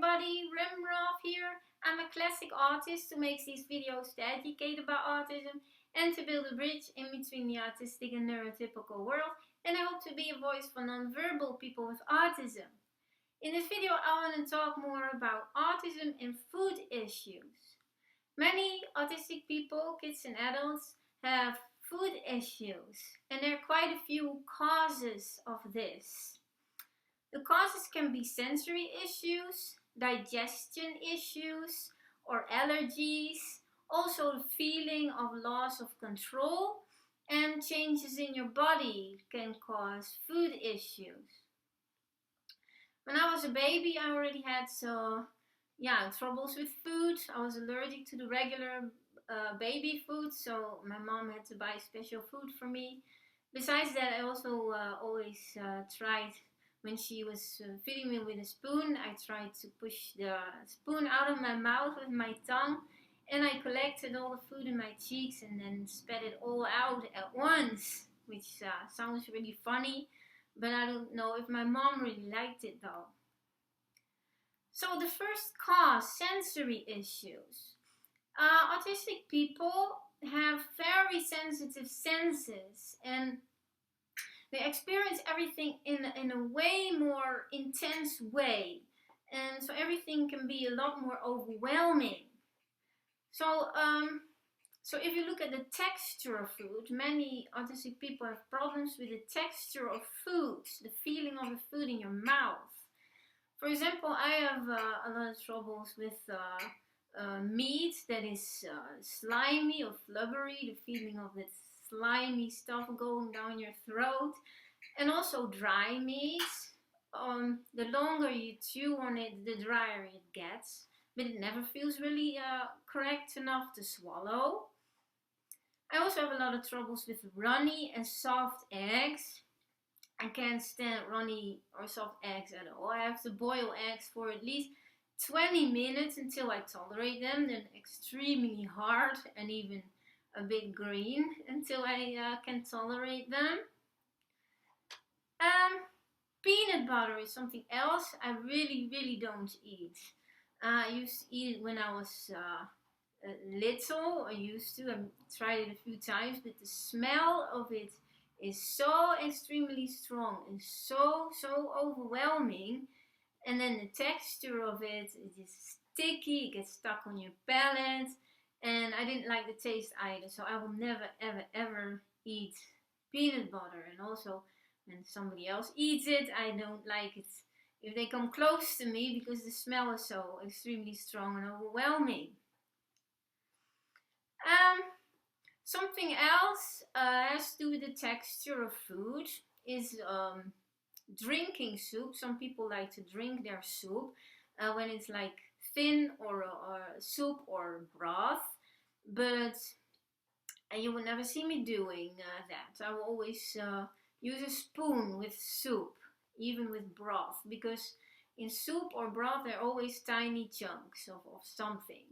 everybody, Remrov here. I'm a classic artist who makes these videos to educate about autism and to build a bridge in between the autistic and neurotypical world, and I hope to be a voice for non-verbal people with autism. In this video I want to talk more about autism and food issues. Many autistic people, kids and adults, have food issues, and there are quite a few causes of this. The causes can be sensory issues, digestion issues, or allergies. Also, the feeling of loss of control and changes in your body can cause food issues. When I was a baby, I already had troubles with food. I was allergic to the regular baby food, so my mom had to buy special food for me. Besides that, I also always tried. When she was feeding me with a spoon, I tried to push the spoon out of my mouth with my tongue, and I collected all the food in my cheeks and then spat it all out at once, which sounds really funny, but I don't know if my mom really liked it though. So the first cause, sensory issues. Autistic people have very sensitive senses, and they experience everything in a way more intense way, and so everything can be a lot more overwhelming. So if you look at the texture of food, many autistic people have problems with the texture of food, the feeling of the food in your mouth. For example, I have a lot of troubles with meat that is slimy or flubbery, the feeling of that slimy stuff going down your throat, and also dry meat. The longer you chew on it, the drier it gets, but it never feels really correct enough to swallow. I also have a lot of troubles with runny and soft eggs. I can't stand runny or soft eggs at all. I have to boil eggs for at least 20 minutes until I tolerate them. They're extremely hard and even a bit green until I can tolerate them. Peanut butter is something else I really don't eat. I used to eat it when I was little. I tried it a few times, but the smell of it is so extremely strong and so overwhelming. And then the texture of it is sticky, it gets stuck on your palate. And I didn't like the taste either, so I will never ever eat peanut butter. And also, when somebody else eats it, I don't like it if they come close to me because the smell is so extremely strong and overwhelming. Something else has to do with the texture of food is drinking soup. Some people like to drink their soup when it's like thin or soup or broth, but you will never see me doing that. I will always use a spoon with soup, even with broth, because in soup or broth there are always tiny chunks of something,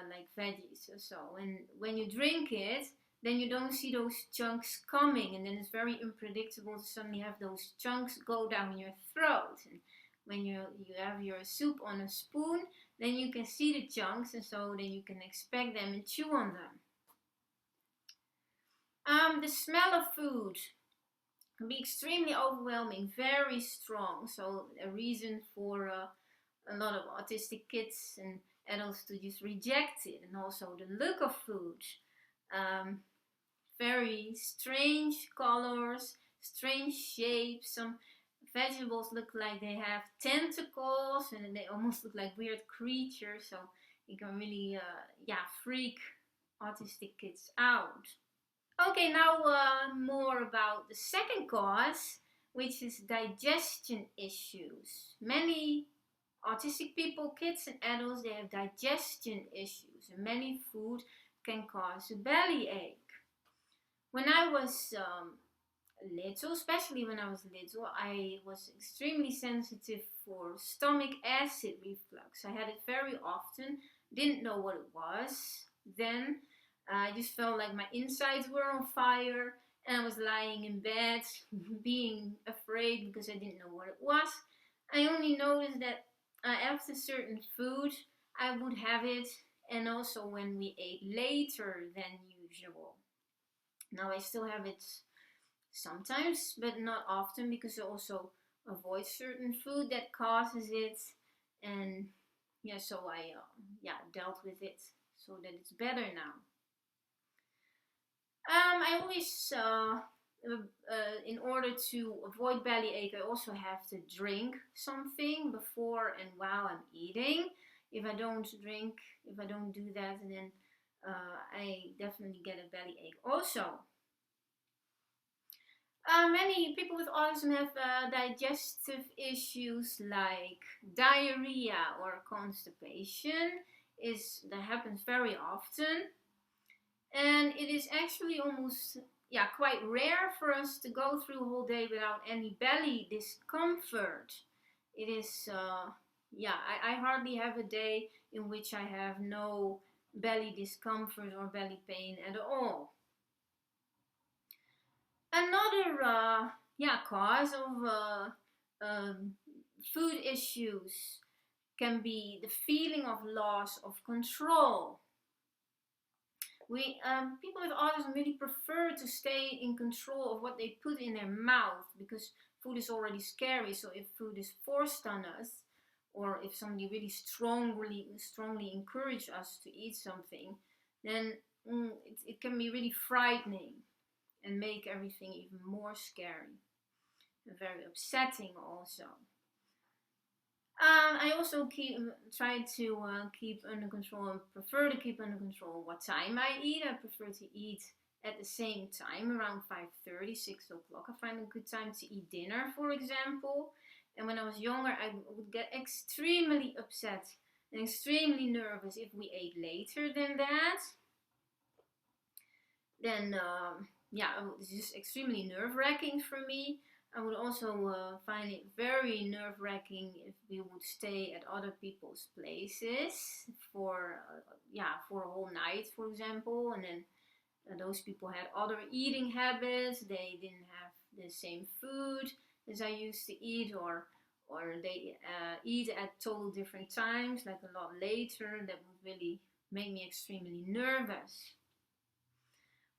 like veggies or so, and when you drink it, then you don't see those chunks coming, and then it's very unpredictable to suddenly have those chunks go down your throat. And when you have your soup on a spoon, then you can see the chunks, and so then you can expect them and chew on them. The smell of food can be extremely overwhelming, very strong. So a reason for a lot of autistic kids and adults to just reject it. And also the look of food. Very strange colors, strange shapes. Some vegetables look like they have tentacles and they almost look like weird creatures. So it can really freak autistic kids out. Okay, now more about the second cause, which is digestion issues. Many autistic people, kids and adults, they have digestion issues, and many food can cause a bellyache. When I was little, especially when I was little, I was extremely sensitive for stomach acid reflux. I had it very often, didn't know what it was then. I just felt like my insides were on fire, and I was lying in bed being afraid because I didn't know what it was. I only noticed that after certain food, I would have it, and also when we ate later than usual. Now I still have it sometimes, but not often, because I also avoid certain food that causes it, and yeah, so I dealt with it so that it's better now. I always, in order to avoid bellyache, I also have to drink something before and while I'm eating. If I don't do that, then I definitely get a bellyache. Also, many people with autism have digestive issues like diarrhea or constipation. That happens very often. And it is actually almost, quite rare for us to go through a whole day without any belly discomfort. It is, I hardly have a day in which I have no belly discomfort or belly pain at all. Another, cause of food issues can be the feeling of loss of control. People with autism really prefer to stay in control of what they put in their mouth, because food is already scary. So if food is forced on us, or if somebody really strongly encourage us to eat something, then it can be really frightening and make everything even more scary and very upsetting also. I also try to keep under control, and prefer to keep under control what time I eat. I prefer to eat at the same time, around 5:30, 6 o'clock. I find a good time to eat dinner, for example. And when I was younger, I would get extremely upset and extremely nervous if we ate later than that. Then, it was just extremely nerve-wracking for me. I would also find it very nerve-wracking if we would stay at other people's places for a whole night, for example, and then those people had other eating habits. They didn't have the same food as I used to eat, or they eat at total different times, like a lot later. That would really make me extremely nervous.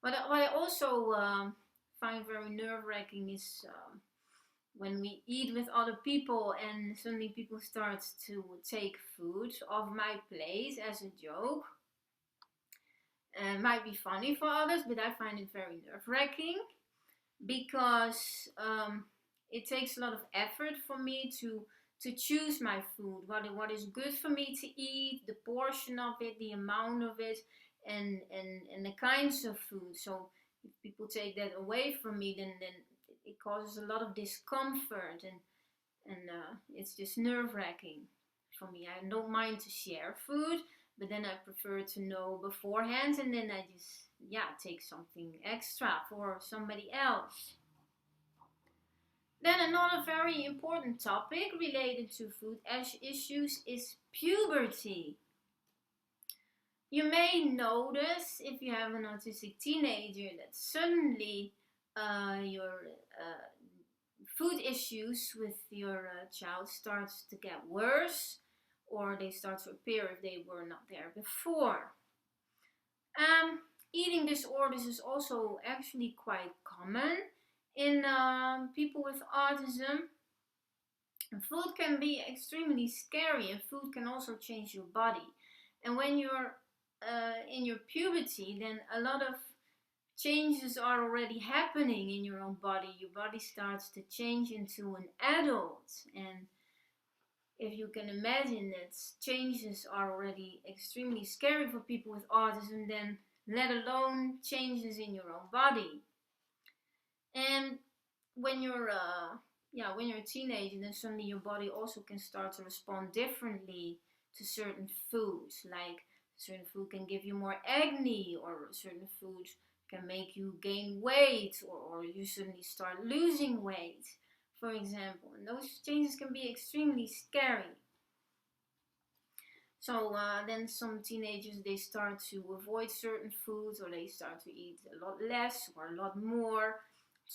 What I also find very nerve-wracking is when we eat with other people and suddenly people start to take food off my plate as a joke. It might be funny for others, but I find it very nerve-wracking, because it takes a lot of effort for me to choose my food, what is good for me to eat, the portion of it, the amount of it, and the kinds of food. So if people take that away from me, then it causes a lot of discomfort, and it's just nerve-wracking for me. I don't mind to share food, but then I prefer to know beforehand, and then I just take something extra for somebody else. Then another very important topic related to food issues is puberty. You may notice, if you have an autistic teenager, that suddenly your food issues with your child starts to get worse, or they start to appear if they were not there before. Eating disorders is also actually quite common in people with autism. And food can be extremely scary, and food can also change your body. And when you're in your puberty, then a lot of changes are already happening in your own body. Your body starts to change into an adult, and if you can imagine that changes are already extremely scary for people with autism, then let alone changes in your own body. And when you're a teenager, then suddenly your body also can start to respond differently to certain foods. Like certain food can give you more acne, or certain food can make you gain weight, or you suddenly start losing weight, for example. And those changes can be extremely scary. So then some teenagers, they start to avoid certain foods, or they start to eat a lot less or a lot more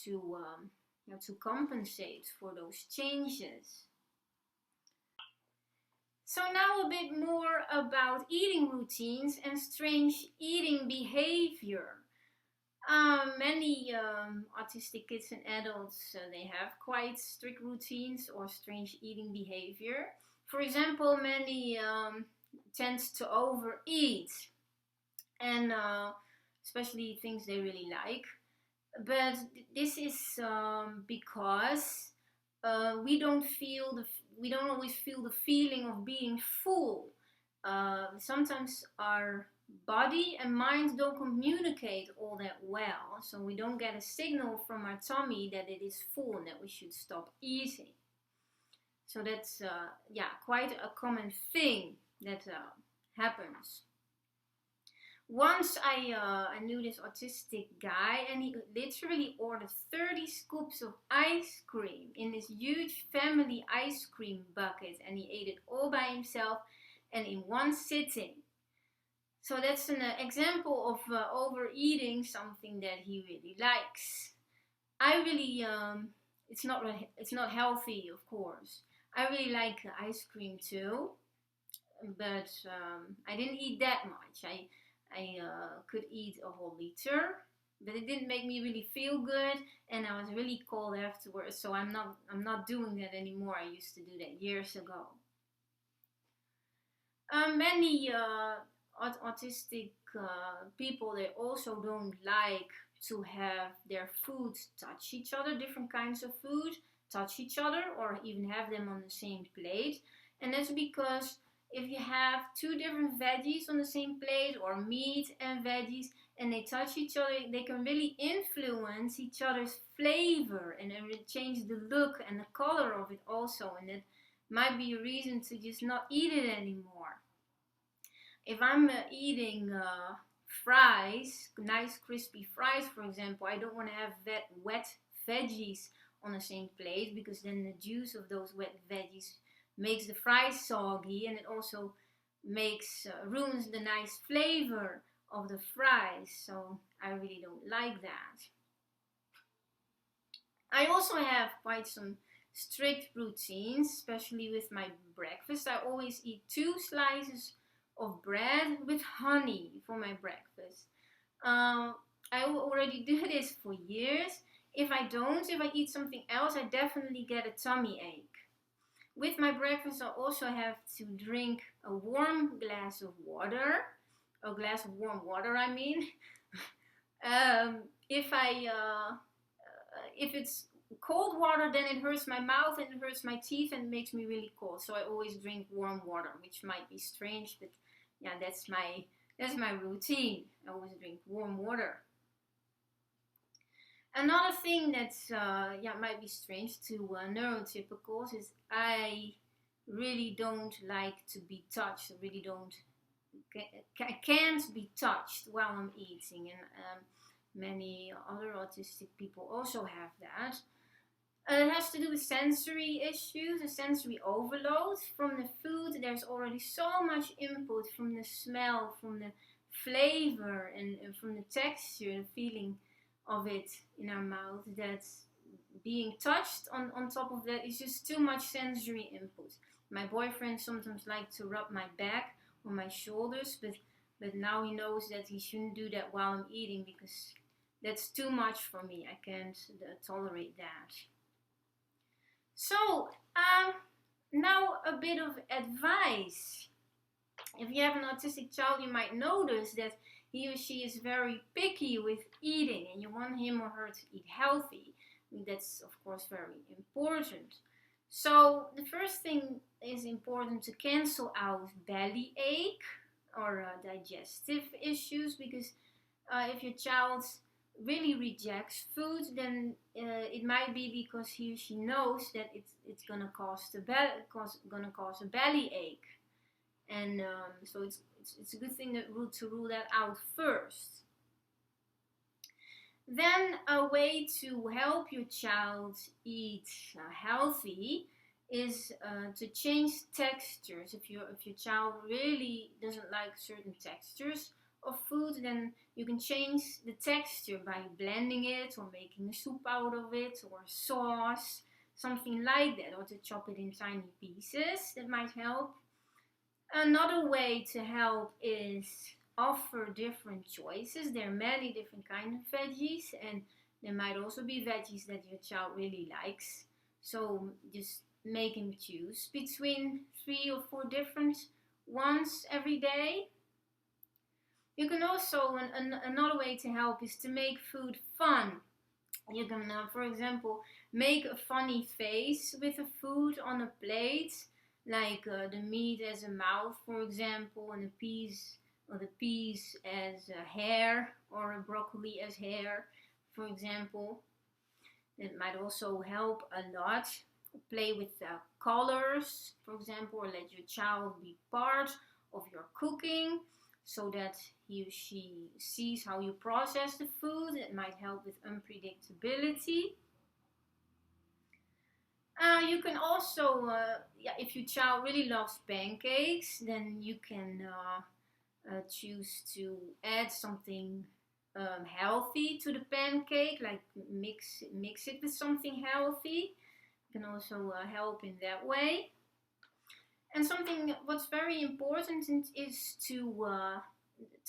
to compensate for those changes. So now a bit more about eating routines and strange eating behavior. Many autistic kids and adults, they have quite strict routines or strange eating behavior. For example, many tend to overeat, and especially things they really like. But this is because we don't always feel the feeling of being full. Sometimes our body and mind don't communicate all that well, so we don't get a signal from our tummy that it is full and that we should stop eating. So that's quite a common thing that happens. Once I knew this autistic guy, and he literally ordered 30 scoops of ice cream in this huge family ice cream bucket, and he ate it all by himself and in one sitting. So that's an example of overeating something that he really likes. I really, it's not healthy, of course. I really like ice cream too, but I didn't eat that much. I could eat a whole liter, but it didn't make me really feel good, and I was really cold afterwards. So I'm not doing that anymore. I used to do that years ago. Many autistic people, they also don't like to have their food touch each other. Different kinds of food touch each other, or even have them on the same plate, and that's because if you have two different veggies on the same plate, or meat and veggies, and they touch each other, they can really influence each other's flavor, and it will change the look and the color of it also, and it might be a reason to just not eat it anymore. If I'm eating fries, nice crispy fries, for example, I don't want to have wet veggies on the same plate, because then the juice of those wet veggies makes the fries soggy, and it also ruins the nice flavor of the fries. So I really don't like that. I also have quite some strict routines, especially with my breakfast. I always eat 2 slices of bread with honey for my breakfast. I already do this for years. If I eat something else, I definitely get a tummy ache. With my breakfast, I also have to drink a warm glass of water. A glass of warm water, I mean. If it's cold water, then it hurts my mouth and it hurts my teeth and makes me really cold. So I always drink warm water, which might be strange, but yeah, that's my routine. I always drink warm water. Another thing that's might be strange to neurotypicals is I really don't like to be touched. I can't be touched while I'm eating, and many other autistic people also have that. It has to do with sensory issues, a sensory overload from the food. There's already so much input from the smell, from the flavor, and from the texture, the feeling of it in our mouth, that being touched on top of that is just too much sensory input. My boyfriend sometimes likes to rub my back or my shoulders, but now he knows that he shouldn't do that while I'm eating, because that's too much for me. I can't tolerate that. So now a bit of advice. If you have an autistic child, you might notice that he or she is very picky with eating, and you want him or her to eat healthy. That's, of course, very important. So the first thing is important to cancel out belly ache or digestive issues, because if your child really rejects food, then it might be because he or she knows that it's gonna cause a belly ache, and so it's a good thing to rule that out first. Then a way to help your child eat healthy is to change textures. If your child really doesn't like certain textures of food, then you can change the texture by blending it, or making a soup out of it, or sauce, something like that, or to chop it in tiny pieces. That might help. Another way to help is offer different choices. There are many different kinds of veggies, and there might also be veggies that your child really likes. So just make him choose between 3 or 4 different ones every day. You can also, another way to help is to make food fun. You can, for example, make a funny face with a food on a plate, like the meat as a mouth, for example, and the peas as hair, or a broccoli as hair, for example. It might also help a lot. Play with colors, for example, or let your child be part of your cooking so that he or she sees how you process the food. It might help with unpredictability. You can also, if your child really loves pancakes, then you can choose to add something healthy to the pancake, like mix it with something healthy. It can also help in that way. And what's very important is to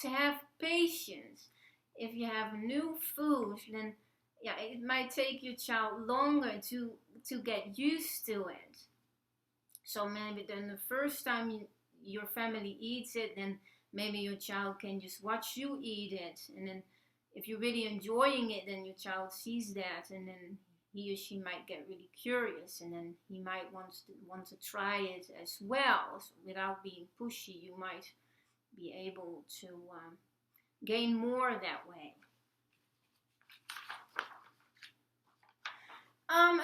have patience. If you have new food, then it might take your child longer to get used to it. So maybe then the first time your family eats it, then maybe your child can just watch you eat it, and then if you're really enjoying it, then your child sees that, and then he or she might get really curious, and then he might want to try it as well. So without being pushy, you might be able to gain more that way.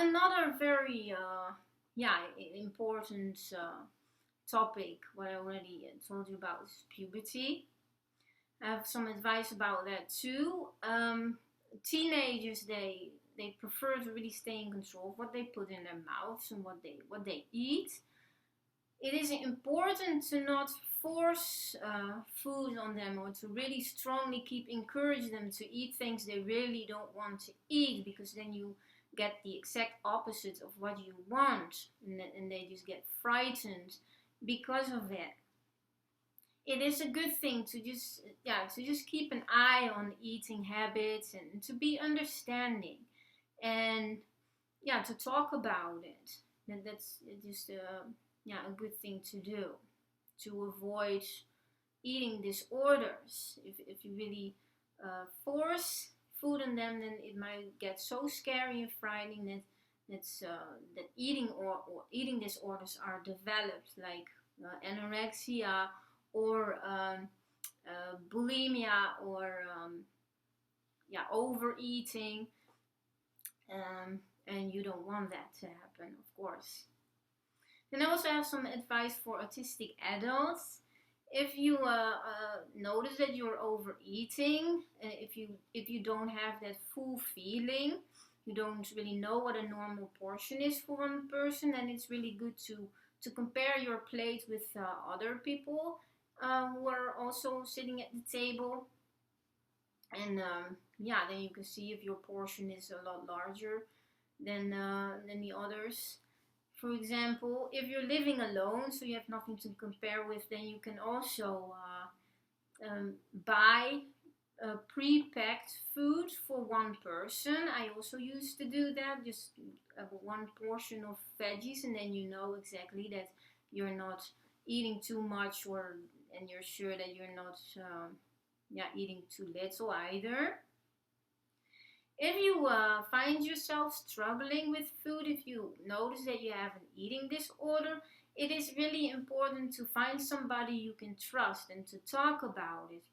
Another very important topic, what I already told you about, is puberty. I have some advice about that too. Teenagers, they prefer to really stay in control of what they put in their mouths and what they eat. It is important to not force food on them, or to really strongly encourage them to eat things they really don't want to eat, because then you get the exact opposite of what you want, and they just get frightened because of it. It is a good thing to just keep an eye on eating habits, and to be understanding, and to talk about it. That's just a good thing to do, to avoid eating disorders. If you really force food on them, then it might get so scary and frightening that eating disorders are developed, like anorexia, or bulimia, or overeating, and you don't want that to happen, of course. Then I also have some advice for autistic adults. If you notice that you're overeating, if you don't have that full feeling, you don't really know what a normal portion is for one person, then it's really good to compare your plate with other people who are also sitting at the table, and then you can see if your portion is a lot larger than the others. For example, if you're living alone, so you have nothing to compare with, then you can also buy pre-packed food for one person. I also used to do that, just one portion of veggies, and then you know exactly that you're not eating too much, and you're sure that you're not eating too little either. If you find yourself struggling with food, if you notice that you have an eating disorder, it is really important to find somebody you can trust and to talk about it.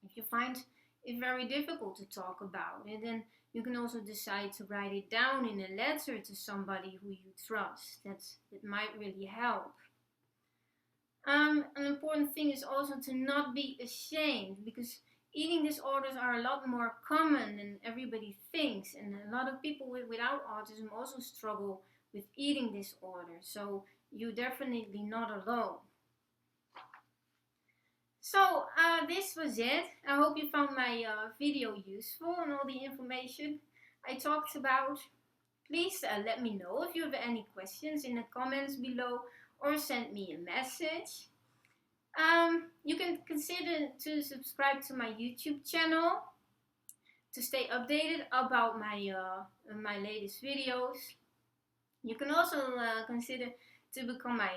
If you find it very difficult to talk about it, then you can also decide to write it down in a letter to somebody who you trust. That might really help. An important thing is also to not be ashamed, because eating disorders are a lot more common than everybody thinks, and a lot of people without autism also struggle with eating disorders, so you're definitely not alone. So this was it. I hope you found my video useful and all the information I talked about. Please let me know if you have any questions in the comments below, or send me a message. You can consider to subscribe to my YouTube channel to stay updated about my latest videos. You can also consider to become my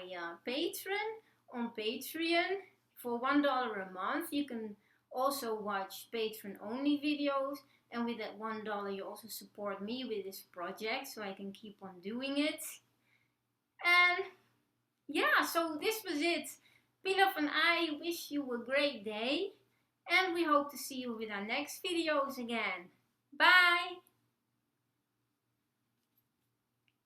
patron on Patreon for $1 a month. You can also watch patron only videos, and with that $1 you also support me with this project so I can keep on doing it. And yeah, so this was it. Pilaf and I wish you a great day, and we hope to see you with our next videos again. Bye!